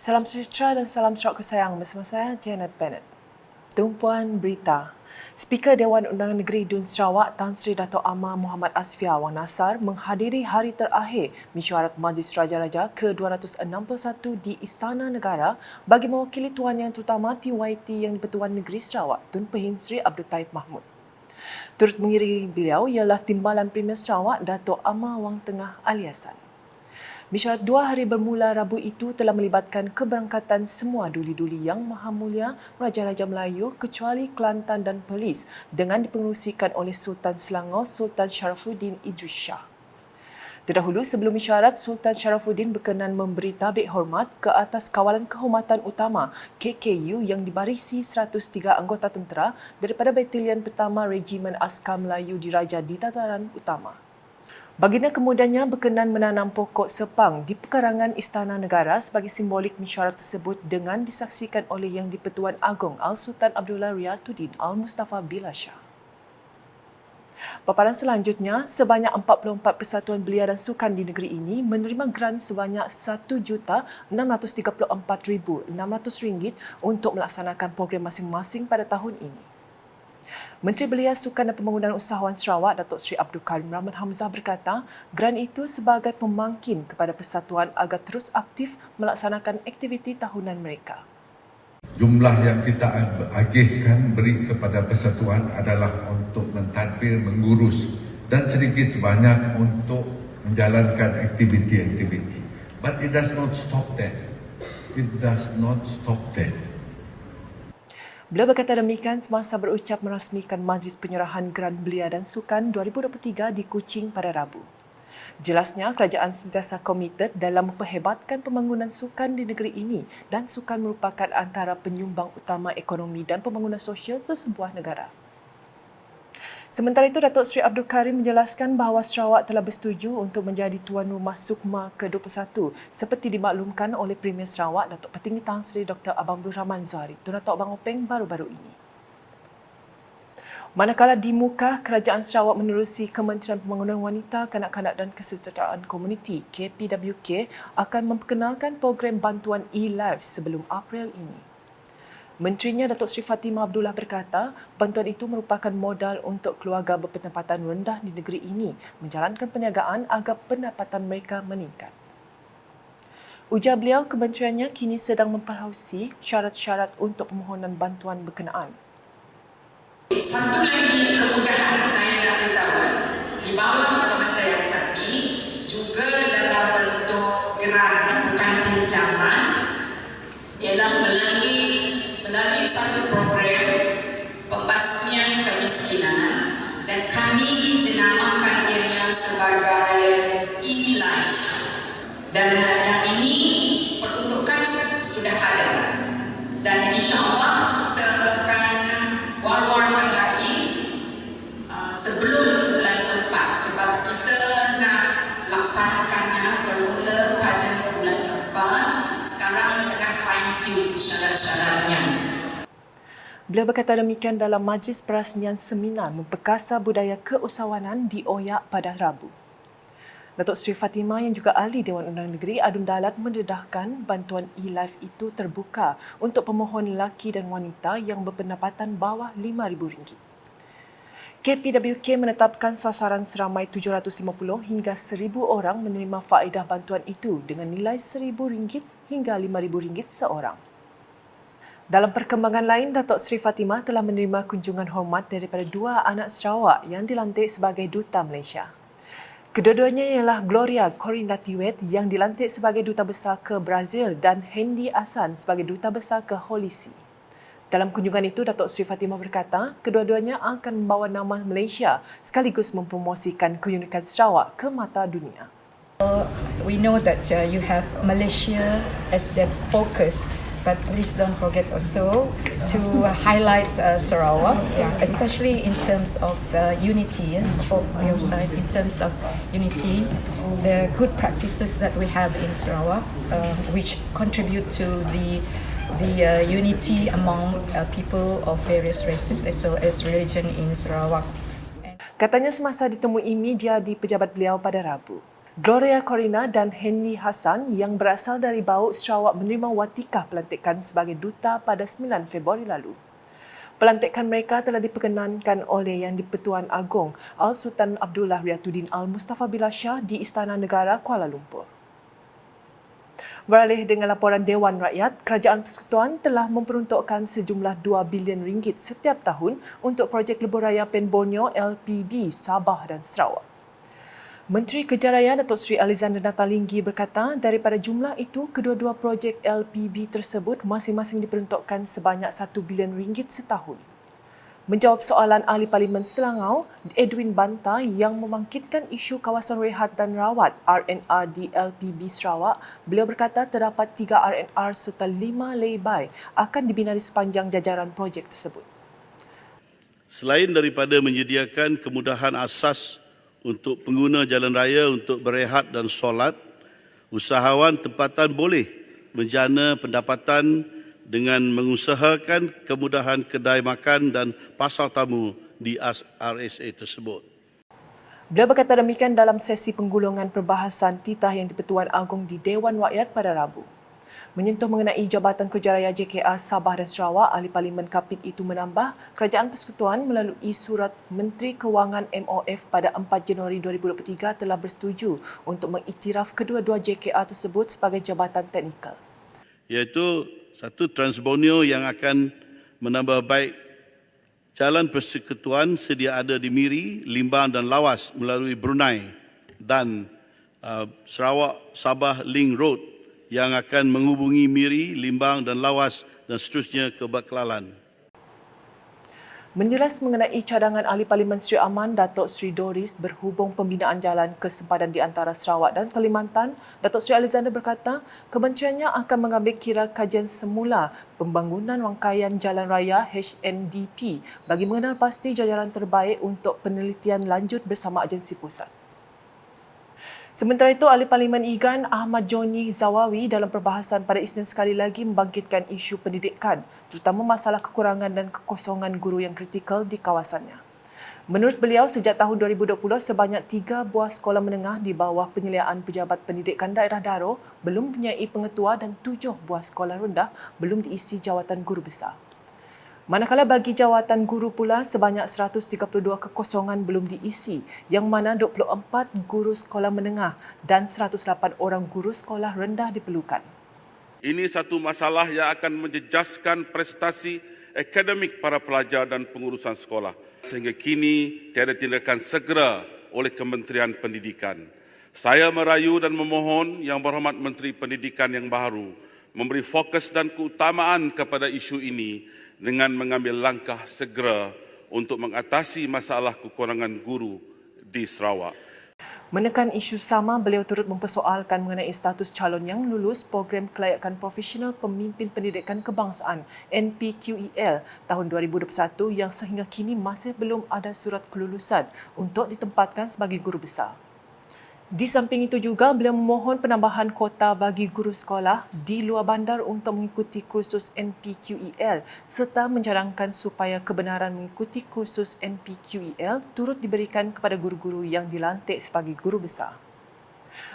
Salam sejahtera dan salam serak kesayang bersama saya Janet Bennett. Tumpuan berita. Speaker Dewan Undangan Negeri Dun Sarawak Tan Sri Dato' Amar Muhammad Asfiah Wan Nasar menghadiri hari terakhir mesyuarat Majlis Raja-Raja ke-261 di Istana Negara bagi mewakili Tuan Yang Terutama TYT Yang di-Pertuan Negeri Sarawak Tun Pehin Sri Abdul Taib Mahmud. Turut mengiringi beliau ialah Timbalan Premier Sarawak Dato' Amar Wang Tengah Aliasan. Mesyuarat 2 hari bermula Rabu itu telah melibatkan keberangkatan semua duli-duli Yang Maha Mulia Raja-Raja Melayu kecuali Kelantan dan Perlis dengan dipengerusikan oleh Sultan Selangor Sultan Sharafuddin Idris Shah. Terdahulu sebelum mesyuarat, Sultan Sharafuddin berkenan memberi tabik hormat ke atas Kawalan Kehormatan Utama KKU yang dibarisi 103 anggota tentera daripada Batalion Pertama Regimen Askar Melayu Diraja di Dataran Utama. Baginda kemudiannya berkenan menanam pokok sepang di pekarangan Istana Negara sebagai simbolik mesyuarat tersebut dengan disaksikan oleh Yang di-Pertuan Agong Al-Sultan Abdullah Riyatuddin Al-Mustafa Billah Shah. Paparan selanjutnya, sebanyak 44 persatuan belia dan sukan di negeri ini menerima grant sebanyak RM1,634,600 untuk melaksanakan program masing-masing pada tahun ini. Menteri Belia, Sukan dan Pembangunan Usahawan Sarawak Datuk Seri Abdul Karim Rahman Hamzah berkata, grant itu sebagai pemangkin kepada persatuan agar terus aktif melaksanakan aktiviti tahunan mereka. Jumlah yang kita agihkan beri kepada persatuan adalah untuk mentadbir, mengurus dan sedikit sebanyak untuk menjalankan aktiviti-aktiviti. But it does not stop there. It does not stop there. Beliau berkata demikian semasa berucap merasmikan Majlis Penyerahan Grant Belia dan Sukan 2023 di Kuching pada Rabu. Jelasnya, kerajaan sentiasa komited dalam memperhebatkan pembangunan sukan di negeri ini dan sukan merupakan antara penyumbang utama ekonomi dan pembangunan sosial sesebuah negara. Sementara itu, Datuk Seri Abdul Karim menjelaskan bahawa Sarawak telah bersetuju untuk menjadi tuan rumah SUKMA ke-21 seperti dimaklumkan oleh Premier Sarawak Datuk Petinggi Tan Sri Dr. Abang Rahman Zuari Tun Datuk Abang Openg baru-baru ini. Manakala di Muka, Kerajaan Sarawak menerusi Kementerian Pembangunan Wanita, Kanak-kanak dan Kesejahteraan Komuniti KPWK akan memperkenalkan program bantuan e-Life sebelum April ini. Menterinya Datuk Seri Fatimah Abdullah berkata, bantuan itu merupakan modal untuk keluarga berpendapatan rendah di negeri ini menjalankan perniagaan agar pendapatan mereka meningkat. Ujar beliau, kementeriannya kini sedang memperhausi syarat-syarat untuk permohonan bantuan berkenaan. Satu lagi kemudahan saya nak beritahu, di bawah kementerian kami juga dalam bentuk geran bukan pinjaman ialah melalui satu program pembasmian kemiskinan dan kami jenamakan ianya sebagai e-Life dan yang ini peruntukan sudah ada dan insyaAllah kita akan war-warkan lagi sebelum bulan 4 sebab kita nak laksanakannya bermula pada bulan 4. Sekarang tengah fine-tune syarat-syaratnya. Beliau berkata demikian dalam majlis perasmian seminar memperkasa budaya keusahawanan di Oyak pada Rabu. Datuk Seri Fatimah yang juga ahli Dewan Undangan Negeri Adun Dalat mendedahkan bantuan e-Life itu terbuka untuk pemohon lelaki dan wanita yang berpendapatan bawah RM5,000. KPWK menetapkan sasaran seramai 750 hingga 1,000 orang menerima faedah bantuan itu dengan nilai RM1,000 hingga RM5,000 seorang. Dalam perkembangan lain, Datuk Seri Fatimah telah menerima kunjungan hormat daripada 2 anak Sarawak yang dilantik sebagai Duta Malaysia. Kedua-duanya ialah Gloria Corinna Tiwet yang dilantik sebagai Duta Besar ke Brazil dan Hendy Asan sebagai Duta Besar ke Holy See. Dalam kunjungan itu, Datuk Seri Fatimah berkata, kedua-duanya akan membawa nama Malaysia sekaligus mempromosikan keunikan Sarawak ke mata dunia. We know that you have Malaysia as the focus, but please don't forget also to highlight Sarawak, especially in terms of unity for your side, in terms of unity, the good practices that we have in Sarawak, which contribute to the unity among people of various races as well as religion in Sarawak. Katanya semasa ditemui media di pejabat beliau pada Rabu. Gloria Corina dan Henny Hassan yang berasal dari Bauk, Sarawak menerima watikah pelantikan sebagai duta pada 9 Februari lalu. Pelantikan mereka telah diperkenankan oleh Yang di-Pertuan Agong Al-Sultan Abdullah Riyatuddin Al-Mustafa Billah Shah di Istana Negara Kuala Lumpur. Beralih dengan laporan Dewan Rakyat, Kerajaan Persekutuan telah memperuntukkan sejumlah 2 bilion ringgit setiap tahun untuk projek lebuh raya Pen Borneo LPB Sabah dan Sarawak. Menteri Kejarayaan Datuk Seri Alexander Natalinggi berkata daripada jumlah itu, kedua-dua projek LPB tersebut masing-masing diperuntukkan sebanyak 1 bilion ringgit setahun. Menjawab soalan Ahli Parlimen Selangau, Edwin Banta yang membangkitkan isu kawasan rehat dan rawat RNR di LPB Sarawak, beliau berkata terdapat 3 RNR serta 5 lay-by akan dibina di sepanjang jajaran projek tersebut. Selain daripada menyediakan kemudahan asas untuk pengguna jalan raya untuk berehat dan solat, usahawan tempatan boleh menjana pendapatan dengan mengusahakan kemudahan kedai makan dan pasar tamu di RSA tersebut. Beliau berkata demikian dalam sesi penggulungan perbahasan titah Yang di-Pertuan Agong di Dewan Rakyat pada Rabu. Menyentuh mengenai Jabatan Kejarayaan JKR Sabah dan Sarawak, Ahli Parlimen Kapit itu menambah, Kerajaan Persekutuan melalui surat Menteri Kewangan MOF pada 4 Januari 2023 telah bersetuju untuk mengiktiraf kedua-dua JKR tersebut sebagai jabatan teknikal. Iaitu satu Trans Borneo yang akan menambah baik jalan persekutuan sedia ada di Miri, Limbang dan Lawas melalui Brunei dan Sarawak Sabah Link Road yang akan menghubungi Miri, Limbang dan Lawas dan seterusnya ke Baklalan. Menjelas mengenai cadangan Ahli Parlimen Sri Aman, Datuk Seri Doris berhubung pembinaan jalan ke sempadan di antara Sarawak dan Kalimantan, Datuk Seri Alexander berkata kementeriannya akan mengambil kira kajian semula pembangunan rangkaian jalan raya HNDP bagi mengenal pasti jajaran terbaik untuk penelitian lanjut bersama agensi pusat. Sementara itu, Ahli Parlimen Igan Ahmad Joni Zawawi dalam perbahasan pada Isnin sekali lagi membangkitkan isu pendidikan, terutama masalah kekurangan dan kekosongan guru yang kritikal di kawasannya. Menurut beliau, sejak tahun 2020, sebanyak 3 buah sekolah menengah di bawah penyeliaan Pejabat Pendidikan Daerah Daro belum mempunyai pengetua dan 7 buah sekolah rendah belum diisi jawatan guru besar. Manakala bagi jawatan guru pula, sebanyak 132 kekosongan belum diisi, yang mana 24 guru sekolah menengah dan 108 orang guru sekolah rendah diperlukan. Ini satu masalah yang akan menjejaskan prestasi akademik para pelajar dan pengurusan sekolah. Sehingga kini tiada tindakan segera oleh Kementerian Pendidikan. Saya merayu dan memohon Yang Berhormat Menteri Pendidikan yang baru memberi fokus dan keutamaan kepada isu ini dengan mengambil langkah segera untuk mengatasi masalah kekurangan guru di Sarawak. Menekan isu sama, beliau turut mempersoalkan mengenai status calon yang lulus Program Kelayakan Profesional Pemimpin Pendidikan Kebangsaan NPQEL tahun 2021 yang sehingga kini masih belum ada surat kelulusan untuk ditempatkan sebagai guru besar. Di samping itu juga, beliau memohon penambahan kuota bagi guru sekolah di luar bandar untuk mengikuti kursus NPQEL serta mencadangkan supaya kebenaran mengikuti kursus NPQEL turut diberikan kepada guru-guru yang dilantik sebagai guru besar.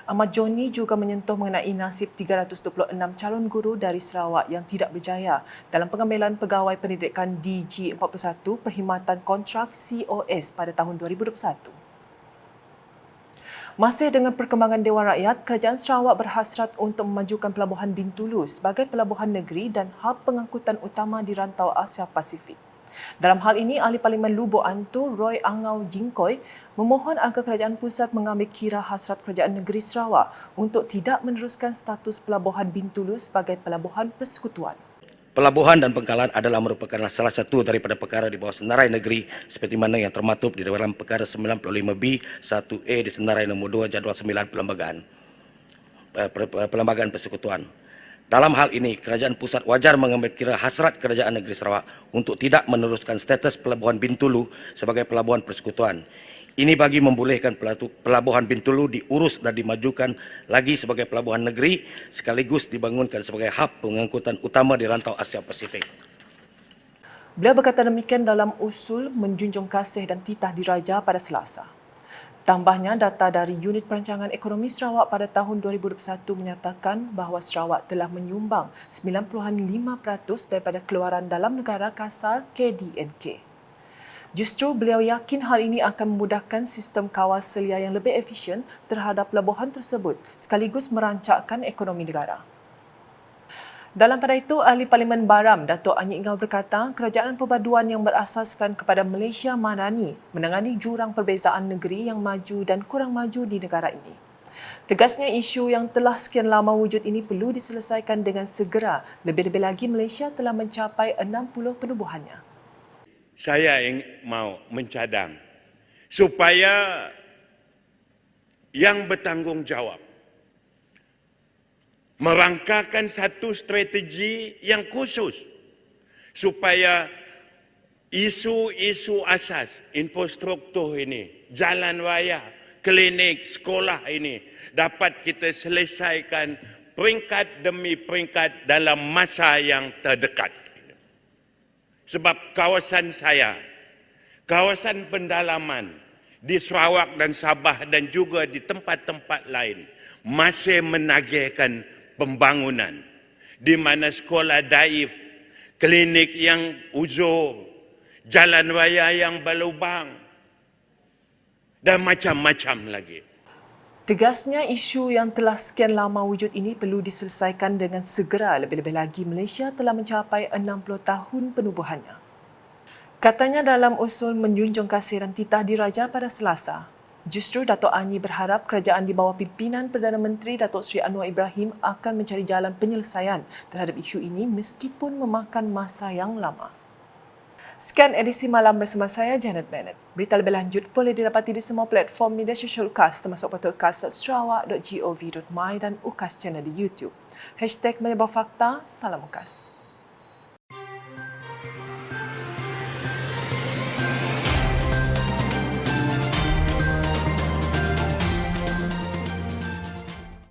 Ahmad Joni juga menyentuh mengenai nasib 326 calon guru dari Sarawak yang tidak berjaya dalam pengambilan pegawai pendidikan DG41 Perkhidmatan Kontrak COS pada tahun 2021. Masih dengan perkembangan Dewan Rakyat, Kerajaan Sarawak berhasrat untuk memajukan Pelabuhan Bintulu sebagai pelabuhan negeri dan hub pengangkutan utama di rantau Asia Pasifik. Dalam hal ini, Ahli Parlimen Lubuk Antu Roy Angau Jingkoi memohon agar Kerajaan Pusat mengambil kira hasrat Kerajaan Negeri Sarawak untuk tidak meneruskan status Pelabuhan Bintulu sebagai pelabuhan persekutuan. Pelabuhan dan pengkalan adalah merupakan salah satu daripada perkara di bawah senarai negeri seperti mana yang termaktub di dalam perkara 95B 1A di senarai nombor 2 jadual 9 Perlembagaan Persekutuan. Dalam hal ini, Kerajaan Pusat wajar mengambil kira hasrat Kerajaan Negeri Sarawak untuk tidak meneruskan status Pelabuhan Bintulu sebagai pelabuhan persekutuan. Ini bagi membolehkan Pelabuhan Bintulu diurus dan dimajukan lagi sebagai pelabuhan negeri sekaligus dibangunkan sebagai hub pengangkutan utama di rantau Asia Pasifik. Beliau berkata demikian dalam usul menjunjung kasih dan titah diraja pada Selasa. Tambahnya, data dari Unit Perancangan Ekonomi Sarawak pada tahun 2021 menyatakan bahawa Sarawak telah menyumbang 9.5% daripada keluaran dalam negara kasar KDNK. Justru beliau yakin hal ini akan memudahkan sistem kawal selia yang lebih efisien terhadap pelabuhan tersebut sekaligus merancakkan ekonomi negara. Dalam pada itu, Ahli Parlimen Baram, Datuk Anyi Ingau berkata, kerajaan perpaduan yang berasaskan kepada Malaysia Madani menangani jurang perbezaan negeri yang maju dan kurang maju di negara ini. Tegasnya, isu yang telah sekian lama wujud ini perlu diselesaikan dengan segera, lebih-lebih lagi Malaysia telah mencapai 60 penubuhannya. Saya mau mencadang supaya yang bertanggungjawab merangkakan satu strategi yang khusus supaya isu-isu asas infrastruktur ini, jalan raya, klinik, sekolah ini dapat kita selesaikan peringkat demi peringkat dalam masa yang terdekat. Sebab kawasan saya, kawasan pendalaman di Sarawak dan Sabah dan juga di tempat-tempat lain masih menagihkan pembangunan, di mana sekolah daif, klinik yang uzur, jalan raya yang berlubang, dan macam-macam lagi. Tegasnya, isu yang telah sekian lama wujud ini perlu diselesaikan dengan segera, lebih-lebih lagi Malaysia telah mencapai 60 tahun penubuhannya. Katanya dalam usul menjunjung kasiran titah diraja pada Selasa. Justru Datuk Anyi berharap kerajaan di bawah pimpinan Perdana Menteri Datuk Seri Anwar Ibrahim akan mencari jalan penyelesaian terhadap isu ini meskipun memakan masa yang lama. Sekian edisi malam bersama saya, Janet Bennett. Berita lebih lanjut boleh didapati di semua platform media sosial UKAS termasuk portal ukas.sarawak.gov.my dan UKAS channel di YouTube. #Menyebar Fakta, salam UKAS.